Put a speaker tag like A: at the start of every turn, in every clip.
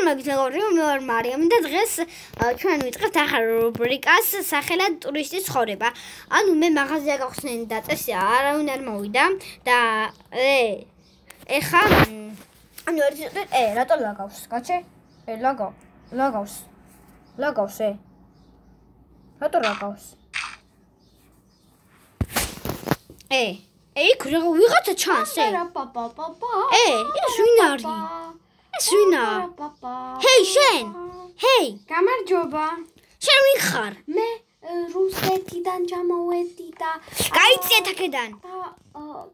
A: მოგესალმებით მეგობრებო, მე ვარ მარიამი და დღეს ჩვენ ვიწყებთ ახალ რუბრიკას სახელად ტურისტის ცხოვრება. ანუ მე მაღაზია გავხსნენი და წესი არავინ არ მოვიდა და ეხა ანუ რატო ლაგავს, გაჩე? ლაგავს. რატო ლაგავს? იქ ვიღაცა ჩანს, ეს ვინ არის? ეს ვინა? ჰეი, შენ! ჰეი!
B: გამარჯობა.
A: შენ ვინ ხარ?
B: მე რუსეთიდან ჩამოვედი და
A: გაიწიეთ აქედან.
B: და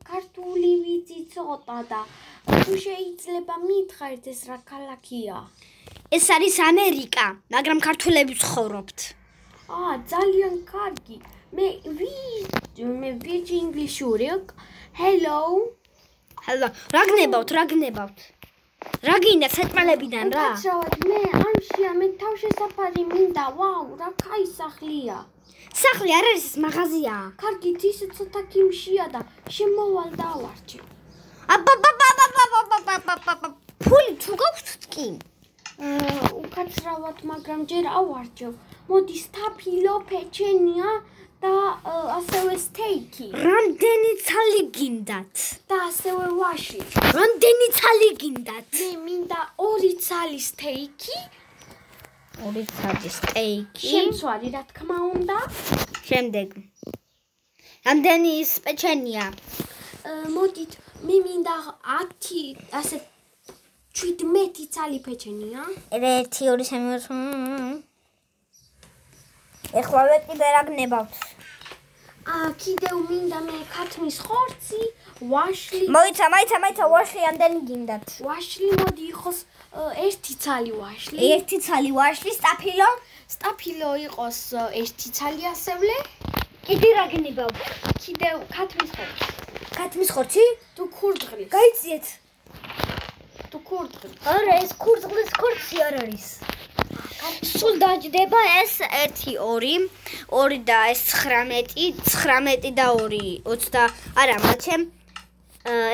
B: ქართული ვიცი ცოტა და თუ შეიძლება მითხარით ეს რა ქალაქია?
A: ეს არის ამერიკა, მაგრამ ქართველები ცხოვრობთ.
B: ძალიან კარგი. მე ვიცი ინგლისური. Hello.
A: რა გნებავთ? რა გინდა საწმალებიდან რა?
B: უკაცრავად მე ამშია მე თავშესაფარი მინდა. ვაუ, რა кай სახლია.
A: სახლი არ არის, ეს მაღაზია.
B: კარგით, ისე ცოტა კიმშია და შემოვალ და ავარჩი.
A: ფული თუ გაქვთ კი?
B: უკაცრავად, მაგრამ ჯერ ავარჯო. მოდი სტაფილო, პეჩენია და ასევე სტეიკი.
A: რამდენი ცალი გინდათ?
B: და ასევე ვაში.
A: რამდენი ცალი გინდათ?
B: მე მინდა 2 ცალი სტეიკი.
A: 2 ცალი სტეიკი.
B: შემცვარი, რა თქმა უნდა.
A: შემდეგ. რამდენი ის პეჩენია?
B: მოდით, მე მინდა 10 ასე 17 ცალი პეჩენია.
A: 1 2 3 4 ეხლა კიდე რა გნებავთ?
B: კიდევ მინდა მე ქათმის ხორცი, ვაშლი.
A: მოიცა, ვაშლი ამდენი გინდათ?
B: ვაშლი მოდი იყოს 1 ცალი ვაშლი.
A: 1 ცალი ვაშლი, სტაფილო?
B: სტაფილო იყოს 1 ცალი ასევლე.
A: კიდე რა გნებავთ?
B: კიდევ ქათმის ხორცი.
A: ქათმის ხორცი?
B: თუ ქურდღლის.
A: გაიწიეთ.
B: თუ ქურდღლის.
A: არა, ეს ქურდღლის ხორცი არ არის. სულ დაჯდება ეს 1 2 და ეს 19 და 2 20 არა მაჩემ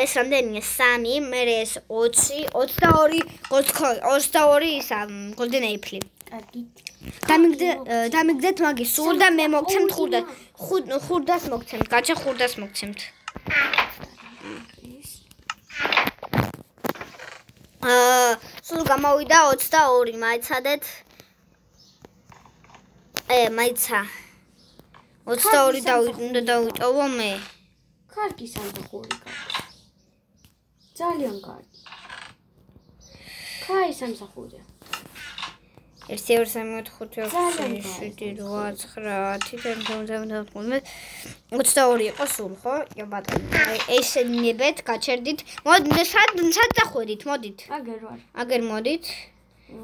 A: ეს რამდენია 3 მე ეს 20 22 22 ისა golden apple.
B: კარგით.
A: დამიგდეთ მაგის სულ და მე მოგცემთ ხურდას მოგცემთ. გაჩა ხურდას მოგცემთ. სულ გამოვიდა 22 მაიცადეთ. მაიცა 22 უნდა დავიტოვო მე.
B: კარგი სამსახური გაქვს. ძალიან კარგი. კაი სამსახურია.
A: 1 2 3 4 5 6 7 8 22 იყო სულ, ხო? იო ბატონო. ესენებეთ, გაჩერდით. მოდით, სად დახვედით, მოდით. აგერ მოდით.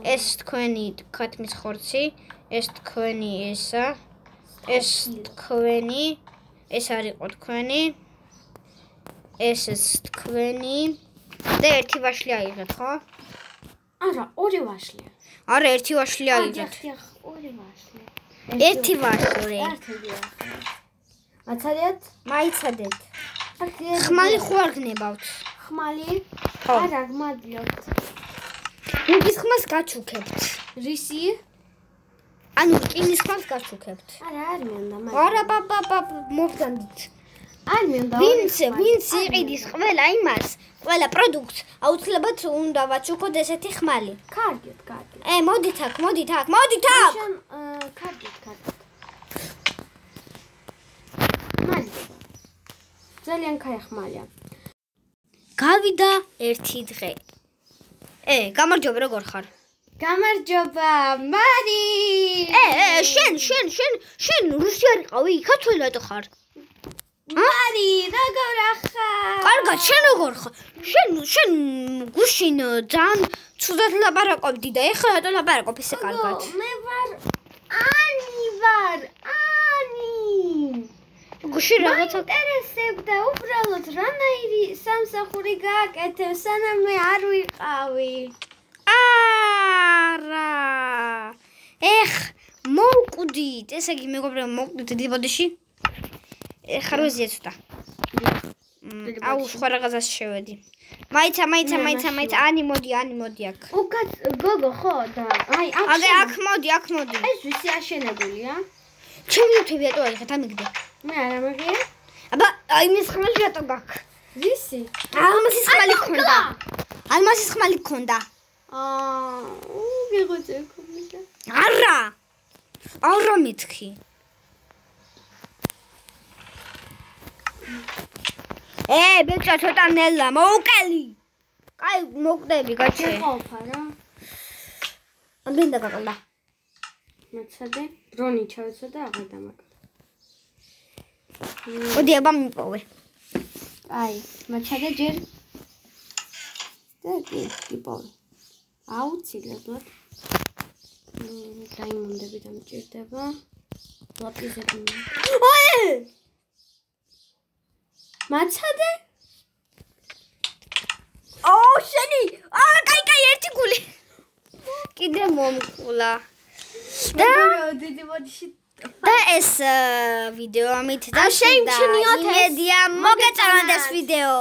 A: ეს თქვენი ქათმის ხორცი, ეს თქვენი ესა, ეს თქვენი, ეს არ იყო თქვენი, ეს თქვენი და 1 ვაშლი აიღეთ, ხო?
B: არა, 2 ვაშლია.
A: არა, 1 ვაშლი აიღეთ.
B: 2 ვაშლი.
A: 1 ვაშლი.
B: აცადეთ?
A: მაიცადეთ. ხმალი ხო არ გნებავთ?
B: ხმალი?
A: ხო.
B: არა, გმადლობთ.
A: რუგის ხმას გაჩუქებთ.
B: რისი?
A: ანუ რკინის ხმას გაჩუქებთ.
B: არა, არ მინდა მაგ.
A: არა, მოგდანდით.
B: არ მინდა.
A: ვინც იყიდის ყველა პროდუქტს აუცილებლად უნდა ვაჩუქოთ ესეთი ხმალი.
B: კარგით.
A: მოდით აქ.
B: შენ კარგით. ძალიან кай ხმალია.
A: გავიდა 1 დღე. გამარჯობა, როგორ ხარ?
B: გამარჯობა, მარი.
A: შენ რუსი არ იყავი? ქართველი რატო ხარ?
B: მარი, როგორ ხარ?
A: კარგად, შენ როგორ ხარ? შენ გუშინ ძალიან ცუდად ლაპარაკობდი და ეხლა რატო ლაპარაკობ ისე კარგად?
B: მე ვარ ანი.
A: გუშინ რაღაცა
B: ინტერესებდა უბრალოდ რანაირი სამსახური გააკეთებ, სანამ მე არ ვიყავი.
A: არა. მოვკვდით, ესე იგი მეგობრებო, მოვკვდით დიდბოდიში. ხარვეზია ცოტა. აუ სხვა რაღაცას შევედი. მაიცა, ანი მოდი აქ.
B: გოგო ხო და აი
A: აქ მოდი.
B: ეს ვისი აშენებულია?
A: ჩემი უთები ეტო აიღეთ ამიგდე.
B: მე არ ამღია?
A: აბა აი მის ხმალი რატო გაქვს?
B: ვისი?
A: ალმასის ხმალი გქონდა. ალმასის ხმალი გქონდა.
B: გეღოწე გქონდა.
A: არა მეთქი. ბეჭა ცოტა ნელა მოუკელი. კაი მოკვდები გაჩე.
B: ყოფა რა.
A: ამდენდა გაყლა.
B: მეცადე დრონი ჩავეცვა და აღარ დამაკლა.
A: მოდი აბა მიპოვე.
B: აი, მეცადე ჯერ და მიპოვე. აუცილებლად. დაიმონდები დამჭირდება. ლაპიზები. მაცადე?
A: შენი! კაი, ერთი გული. კიდე მომკულა. და ეს ვიდეო ამით და
B: შეიმჩნიოთ ეს.
A: იმედია მოგეწონათ ეს ვიდეო.